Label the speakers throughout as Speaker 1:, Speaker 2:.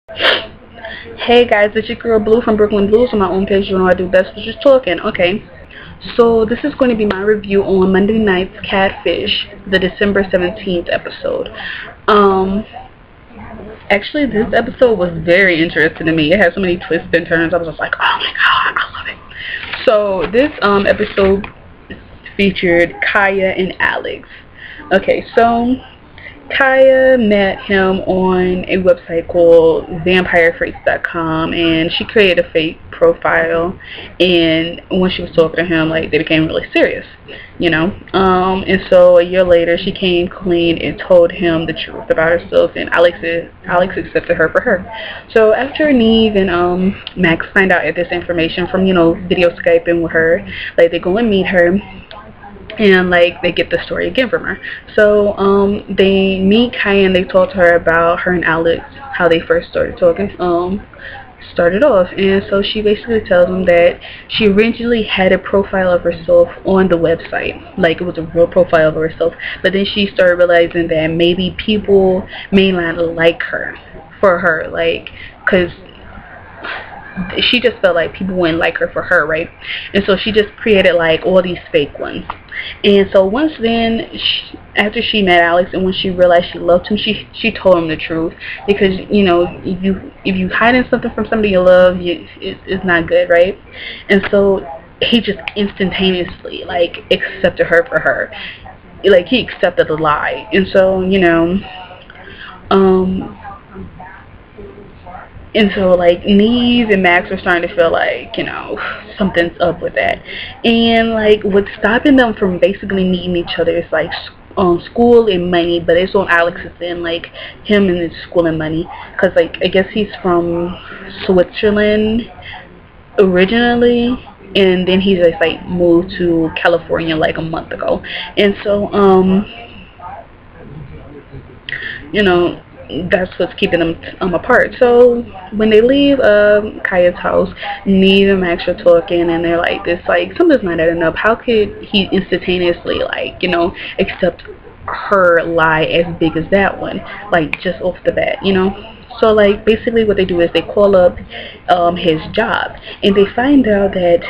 Speaker 1: Hey guys, it's your girl Blue from Brooklyn Blues on my own page. You know I do best with just talking. Okay, so this is going to be my review on Monday night's Catfish, the December 17th episode. Actually, this episode was very interesting to me. It had so many twists and turns. I was just like, oh my god, I love it. So this episode featured Kya and Alyx. Okay, so Kya met him on a website called vampirefreaks.com, and she created a fake profile, and when she was talking to him, like, they became really serious, you know. And so a year later she came clean and told him the truth about herself, and Alyx accepted her for her. So after Neve and Max find out this information from, you know, video Skyping with her, like, they go and meet her, and like they get the story again from her. So they meet Kya and they talk to her about her and Alyx, how they first started talking, started off. And so she basically tells them that she originally had a profile of herself on the website, like it was a real profile of herself, but then she started realizing that maybe people may not like her for her, like, because she just felt like people wouldn't like her for her, right? And so she just created like all these fake ones. And so once then, after she met Alyx and when she realized she loved him, she told him the truth, because, you know, if you hiding something from somebody you love, it's not good, right? And so he just instantaneously like accepted her for her, like he accepted the lie. And so, you know, and so, like, Neve and Max are starting to feel like, you know, something's up with that. And, like, what's stopping them from basically meeting each other is, like, school and money. But it's on Alyx's end, like, him and his school and money. Because, like, I guess he's from Switzerland originally, and then he just, like, moved to California, like, a month ago. And so, you know, that's what's keeping them apart. So when they leave Kya's house, Neve and Max are talking, and they're like, this, like, something's not adding up. How could he instantaneously, like, you know, accept her lie as big as that one, like, just off the bat, you know? So, like, basically what they do is they call up his job, and they find out that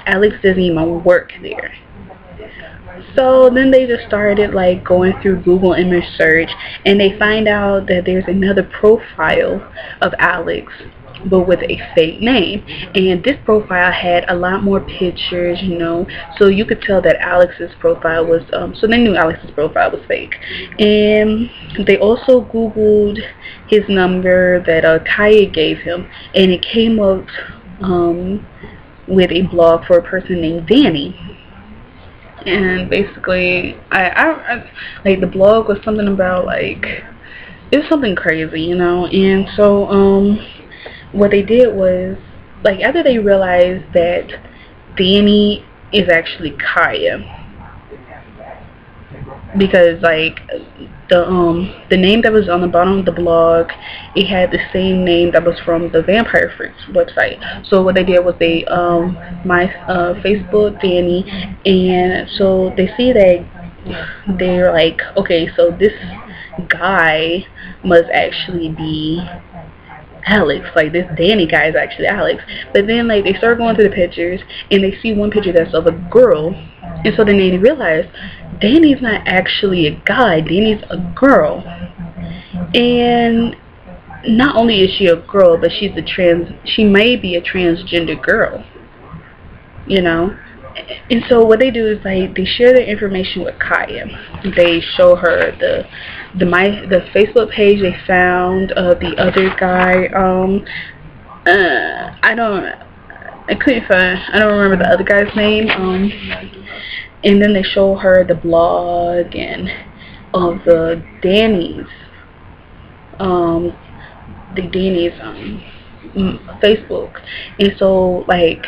Speaker 1: Alyx doesn't even work there. So then they just started, like, going through Google image search, and they find out that there's another profile of Alyx, but with a fake name. And this profile had a lot more pictures, you know, so you could tell that Alyx's profile was, so they knew Alyx's profile was fake. And they also Googled his number that Kya gave him, and it came up with a blog for a person named Danny. And basically, I like, the blog was something about, like, it was something crazy, you know. And so what they did was, like, after they realized that Danny is actually Kya, because, like, the name that was on the bottom of the blog, it had the same name that was from the Vampire Freaks website. So what they did was they my Facebook Danny, and so they see that they're like, okay, so this guy must actually be Alyx, like, this Danny guy is actually Alyx. But then, like, they start going through the pictures, and they see one picture that's of a girl, and so then they realize Danny's not actually a guy, Danny's a girl. And not only is she a girl, but she may be a transgender girl, you know. And so what they do is, like, they share their information with Kya. They show her the Facebook page they found of the other guy. I don't remember the other guy's name. And then they show her the blog and of the Danny's Facebook. And so, like,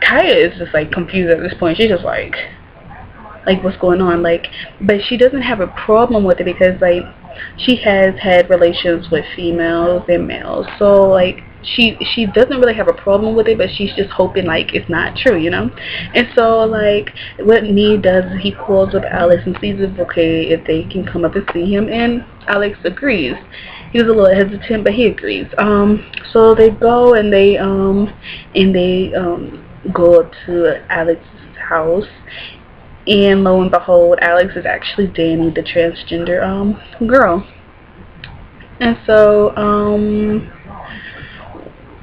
Speaker 1: Kya is just, like, confused at this point. She's just like, what's going on? Like, but she doesn't have a problem with it, because, like, she has had relations with females and males. So, like, she doesn't really have a problem with it, but she's just hoping, like, it's not true, you know. And so, like, what Neve does is he calls up Alyx and sees if okay if they can come up and see him, and Alyx agrees. he was a little hesitant, but he agrees. So they go and they go up to Alyx's house, and lo and behold, Alyx is actually Danny, the transgender girl. And so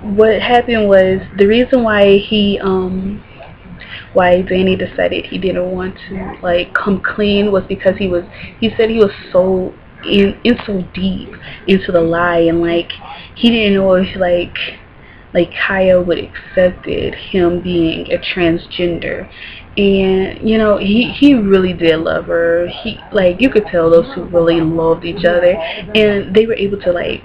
Speaker 1: what happened was, the reason why why Danny decided he didn't want to like come clean was because he said he was so in so deep into the lie, and like he didn't know if like Kya would accepted him being a transgender. And you know, he really did love her. He, like, you could tell those two really loved each other, and they were able to like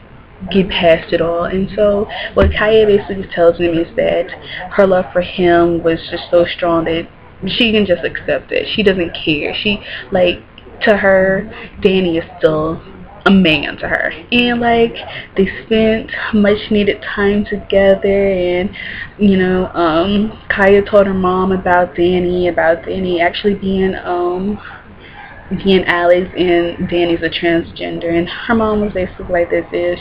Speaker 1: get past it all. And so what Kya basically tells him is that her love for him was just so strong that she can just accept it. She doesn't care. She, like, to her, Danny is still a man to her. And like, they spent much needed time together, and you know, Kya told her mom about Danny actually being Alyx, and Danny's a transgender. And her mom was basically like this: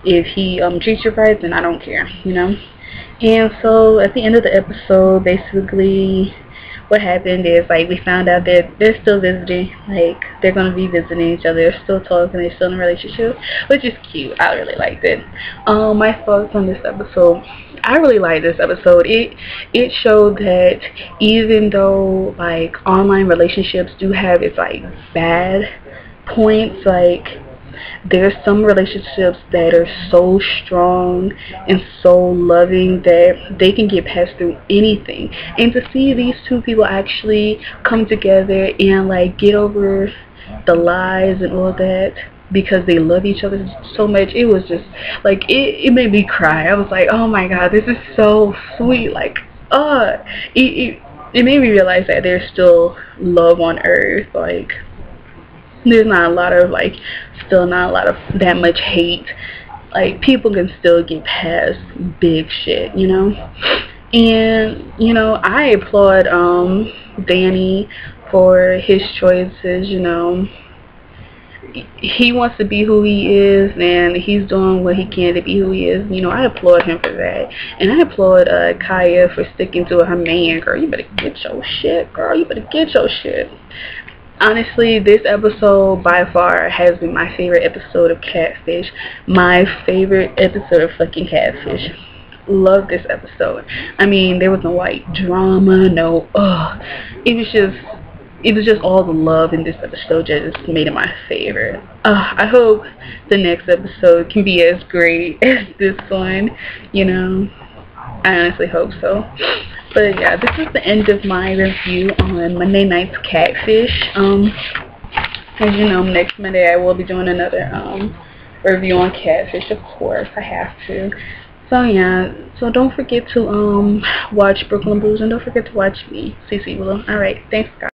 Speaker 1: if he treats you right, then I don't care, you know. And so at the end of the episode, basically what happened is, like, we found out that they're still visiting. Like, they're gonna be visiting each other. They're still talking. They're still in a relationship, which is cute. I really liked it. My thoughts on this episode: I really liked this episode. It showed that even though like online relationships do have its like bad points, like there's some relationships that are so strong and so loving that they can get past through anything. And to see these two people actually come together and like get over the lies and all that because they love each other so much, it was just like, it made me cry. I was like, oh my god, this is so sweet. Like, it made me realize that there's still love on earth. Like, there's not a lot of like, still not a lot of that much hate. Like, people can still get past big shit, you know. And you know, I applaud Danny for his choices. You know, he wants to be who he is, and he's doing what he can to be who he is. You know, I applaud him for that. And I applaud Kya for sticking to her man. Girl, you better get your shit, girl. You better get your shit. Honestly, this episode by far has been my favorite episode of Catfish. My favorite episode of fucking Catfish. Love this episode. I mean, there was no like drama, no it was just all the love in this episode just made it my favorite. I hope the next episode can be as great as this one, you know. I honestly hope so. But yeah, this is the end of my review on Monday night's Catfish. As you know, next Monday I will be doing another review on Catfish. Of course, I have to. So yeah, so don't forget to watch Brooklyn Blues, and don't forget to watch me, CC Willow. Alright, thanks guys.